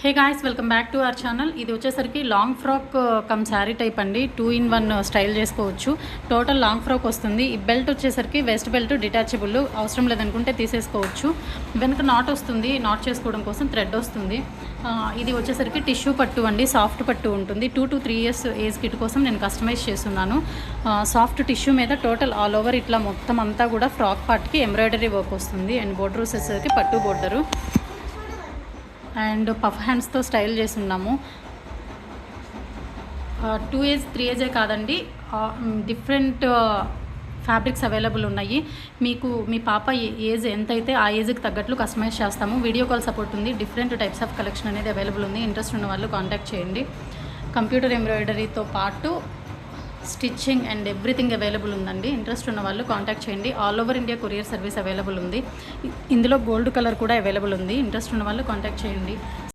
Hey guys, welcome back to our channel. ఇది వచ్చేసరికి long frock come sari type అండి. 2-in-1 style చేసుకోవచ్చు. Total long frock వస్తుంది. ఈ బెల్ట్ వచ్చేసరికి వెస్ట్ బెల్ట్ డిటాచబుల్, అవసరం లేదనుకుంటే తీసేసుకోవచ్చు. వెనుక నాట్ వస్తుంది, నాట్ చేసుకోవడం కోసం థ్రెడ్ వస్తుంది. ఇది వచ్చేసరికి టిష్యూ పట్టు అండి, సాఫ్ట్ పట్టు ఉంటుంది. 2 to 3 years ఏజ్ కిట్ కోసం నేను కస్టమైజ్ చేస్తున్నాను. సాఫ్ట్ టిష్యూ మీద టోటల్ ఆల్ ఓవర్ ఇట్లా మొత్తం అంతా కూడా ఫ్రాక్ పార్ట్కి ఎంబ్రాయిడరీ వర్క్ వస్తుంది. అండ్ బోర్డర్ వచ్చేసరికి పట్టు బోర్డరు అండ్ పఫ్ హ్యాండ్స్తో స్టైల్ చేసి ఉన్నాము. 2 years 3 years కాదండి, డిఫరెంట్ ఫ్యాబ్రిక్స్ అవైలబుల్ ఉన్నాయి. మీకు మీ పాప ఏజ్ ఎంతైతే ఆ ఏజ్కి తగ్గట్లు కస్టమైజ్ చేస్తాము. వీడియో కాల్ సపోర్ట్ ఉంది. డిఫరెంట్ టైప్స్ ఆఫ్ కలెక్షన్ అనేది అవైలబుల్ ఉంది. ఇంట్రెస్ట్ ఉన్న వాళ్ళు కాంటాక్ట్ చేయండి. కంప్యూటర్ ఎంబ్రాయిడరీతో పాటు స్టిచ్చింగ్ అండ్ ఎవ్రీథింగ్ అవైలబుల్ ఉందండి. ఇంట్రెస్ట్ ఉన్న వాళ్ళు కాంటాక్ట్ చేయండి. All over India courier service available ఉంది. ఇందులో గోల్డ్ కలర్ కూడా అవైలబుల్ ఉంది. ఇంట్రెస్ట్ ఉన్న వాళ్ళు కాంటాక్ట్ చేయండి.